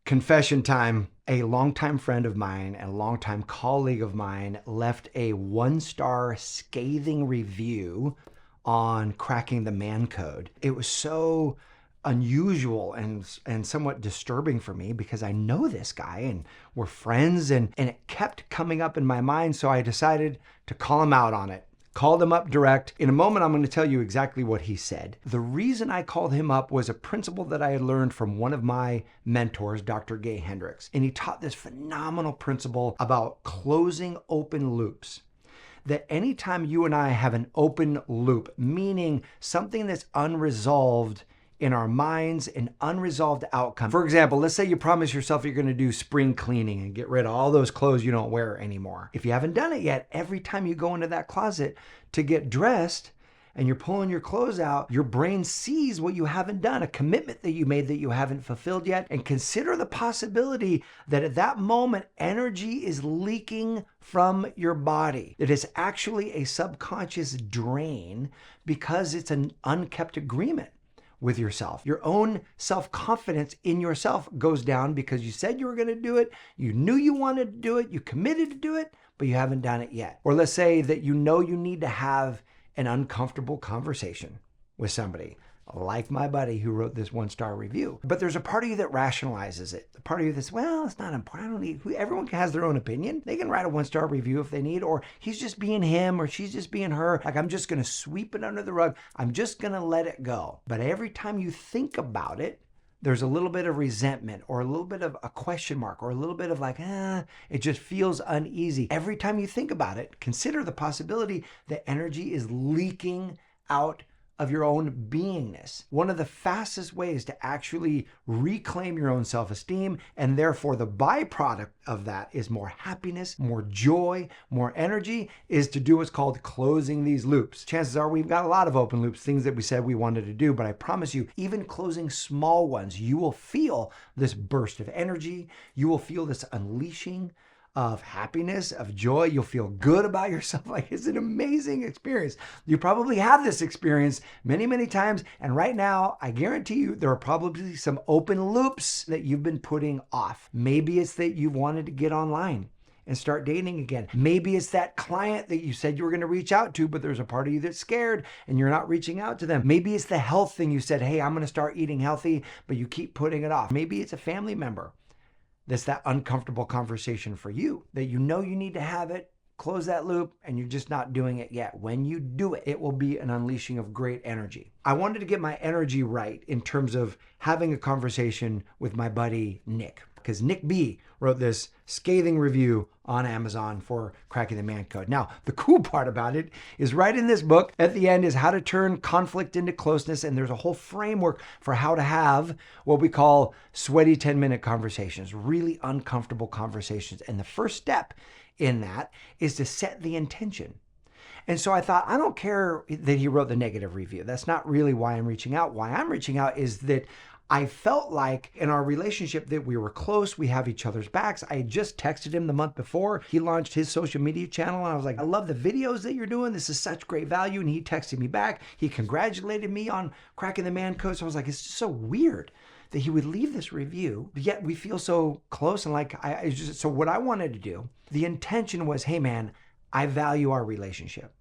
Confession time. A longtime friend of mine and a longtime colleague of mine left a 1-star scathing review on Cracking the Man Code. It was so unusual and somewhat disturbing for me because I know this guy and we're friends, and it kept coming up in my mind. So I decided to call him out on it. Called him up direct. In a moment, I'm going to tell you exactly what he said. The reason I called him up was a principle that I had learned from one of my mentors, Dr. Gay Hendricks. And he taught this phenomenal principle about closing open loops. That anytime you and I have an open loop, meaning something that's unresolved in our minds, an unresolved outcome. For example, let's say you promise yourself you're going to do spring cleaning and get rid of all those clothes you don't wear anymore. If you haven't done it yet, every time you go into that closet to get dressed and you're pulling your clothes out, your brain sees what you haven't done, a commitment that you made that you haven't fulfilled yet. And consider the possibility that at that moment, energy is leaking from your body. It is actually a subconscious drain because it's an unkept agreement with yourself. Your own self-confidence in yourself goes down because you said you were going to do it, you knew you wanted to do it, you committed to do it, but you haven't done it yet. Or let's say that you know you need to have an uncomfortable conversation with somebody, like my buddy who wrote this 1-star review. But there's a part of you that rationalizes it. The part of you that's, well, it's not important. I don't need, everyone has their own opinion. They can write a 1-star review if they need, or he's just being him or she's just being her. Like, I'm just going to sweep it under the rug. I'm just going to let it go. But every time you think about it, there's a little bit of resentment or a little bit of a question mark or a little bit of like, it just feels uneasy. Every time you think about it, consider the possibility that energy is leaking out of your own beingness. One of the fastest ways to actually reclaim your own self-esteem, and therefore the byproduct of that is more happiness, more joy, more energy, is to do what's called closing these loops. Chances are we've got a lot of open loops, things that we said we wanted to do, but I promise you, even closing small ones, you will feel this burst of energy. You will feel this unleashing of happiness, of joy. You'll feel good about yourself. Like, it's an amazing experience. You probably have this experience many, many times. And right now, I guarantee you, there are probably some open loops that you've been putting off. Maybe it's that you've wanted to get online and start dating again. Maybe it's that client that you said you were going to reach out to, but there's a part of you that's scared and you're not reaching out to them. Maybe it's the health thing. You said, hey, I'm going to start eating healthy, but you keep putting it off. Maybe it's a family member that's that uncomfortable conversation for you, that you know you need to have it, close that loop, and you're just not doing it yet. When you do it, it will be an unleashing of great energy. I wanted to get my energy right in terms of having a conversation with my buddy, Nick, because Nick B wrote this scathing review on Amazon for Cracking the Man Code. Now, the cool part about it is right in this book, at the end, is how to turn conflict into closeness. And there's a whole framework for how to have what we call sweaty 10-minute conversations, really uncomfortable conversations. And the first step in that is to set the intention. And so I thought, I don't care that he wrote the negative review. That's not really why I'm reaching out. Why I'm reaching out is that I felt like in our relationship that we were close, we have each other's backs. I had just texted him the month before. He launched his social media channel and I was like, I love the videos that you're doing. This is such great value. And he texted me back. He congratulated me on Cracking the Man Code. So I was like, it's just so weird that he would leave this review, but yet we feel so close. And like, so what I wanted to do, the intention was, hey man, I value our relationship.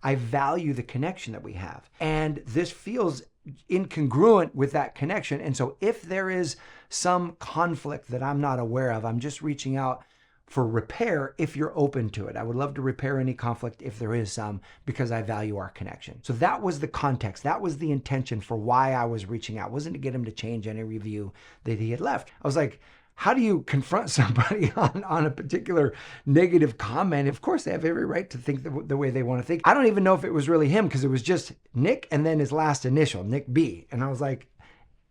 I value the connection that we have. And this feels incongruent with that connection. And so if there is some conflict that I'm not aware of, I'm just reaching out for repair if you're open to it. I would love to repair any conflict if there is some, because I value our connection. So that was the context. That was the intention for why I was reaching out. It wasn't to get him to change any review that he had left. I was like, how do you confront somebody on a particular negative comment? Of course, they have every right to think the way they want to think. I don't even know if it was really him because it was just Nick and then his last initial, Nick B. And I was like,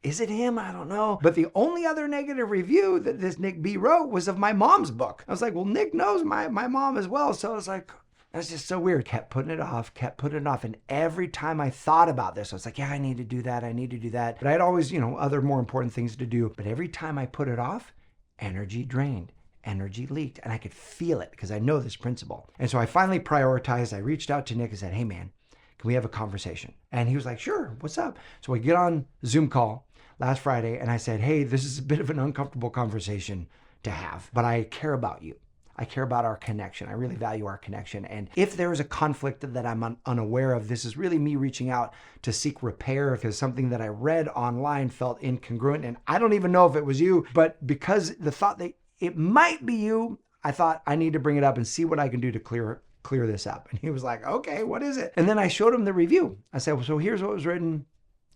is it him? I don't know. But the only other negative review that this Nick B wrote was of my mom's book. I was like, well, Nick knows my mom as well. So I was like, that's just so weird. Kept putting it off. And every time I thought about this, I was like, yeah, I need to do that. But I had always, other more important things to do. But every time I put it off, energy drained, energy leaked. And I could feel it because I know this principle. And so I finally prioritized. I reached out to Nick and said, hey man, can we have a conversation? And he was like, sure, what's up? So we get on Zoom call. last Friday and I said, hey, this is a bit of an uncomfortable conversation to have, but I care about you. I care about our connection. I really value our connection. And if there is a conflict that I'm unaware of, this is really me reaching out to seek repair because something that I read online felt incongruent. And I don't even know if it was you, but because the thought that it might be you, I thought I need to bring it up and see what I can do to clear this up. And he was like, okay, what is it? And then I showed him the review. I said, well, so here's what was written,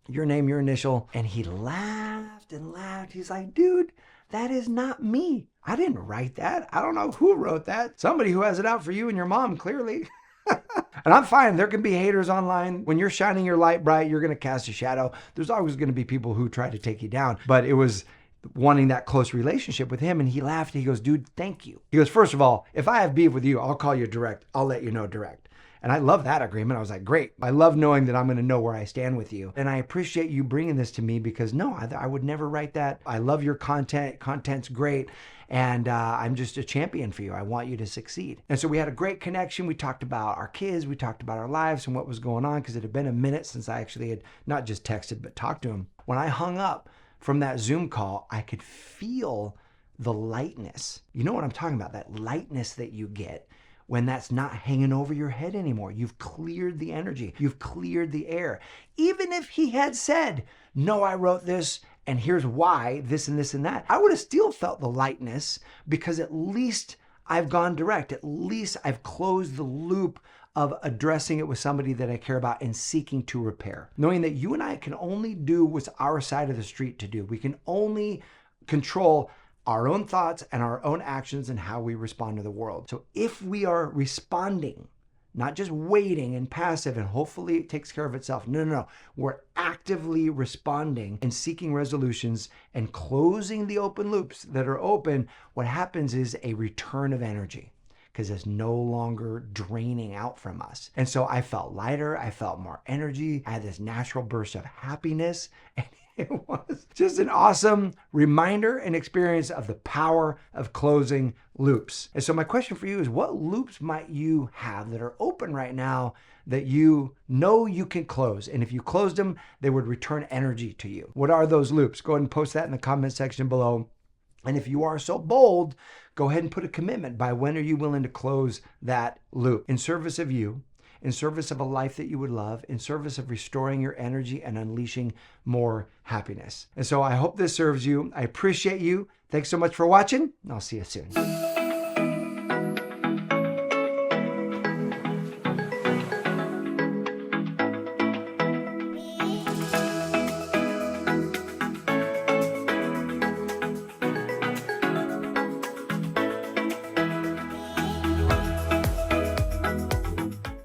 your name, your initial. And he laughed and laughed. He's like, dude, that is not me. I didn't write that. I don't know who wrote that. Somebody who has it out for you and your mom, clearly. And I'm fine. There can be haters online. When you're shining your light bright, you're going to cast a shadow. There's always going to be people who try to take you down. But it was wanting that close relationship with him. And he laughed. He goes, dude, thank you. He goes, first of all, if I have beef with you, I'll call you direct. I'll let you know direct. And I love that agreement. I was like, great. I love knowing that I'm going to know where I stand with you. And I appreciate you bringing this to me because no, I would never write that. I love your content. Content's great. And I'm just a champion for you. I want you to succeed. And so we had a great connection. We talked about our kids. We talked about our lives and what was going on because it had been a minute since I actually had not just texted, but talked to him. When I hung up from that Zoom call, I could feel the lightness. You know what I'm talking about? That lightness that you get when that's not hanging over your head anymore. You've cleared the energy. You've cleared the air. Even if he had said, no, I wrote this and here's why, this and this and that, I would have still felt the lightness because at least I've gone direct. At least I've closed the loop of addressing it with somebody that I care about and seeking to repair. Knowing that you and I can only do what's our side of the street to do. We can only control our own thoughts and our own actions and how we respond to the world. So if we are responding, not just waiting and passive and hopefully it takes care of itself. No. We're actively responding and seeking resolutions and closing the open loops that are open. What happens is a return of energy because it's no longer draining out from us. And so I felt lighter. I felt more energy. I had this natural burst of happiness. And it was just an awesome reminder and experience of the power of closing loops. And so my question for you is, what loops might you have that are open right now that you know you can close? And if you closed them, they would return energy to you. What are those loops? Go ahead and post that in the comment section below. And if you are so bold, go ahead and put a commitment. By when are you willing to close that loop in service of you? In service of a life that you would love, in service of restoring your energy and unleashing more happiness. And so I hope this serves you. I appreciate you. Thanks so much for watching. I'll see you soon.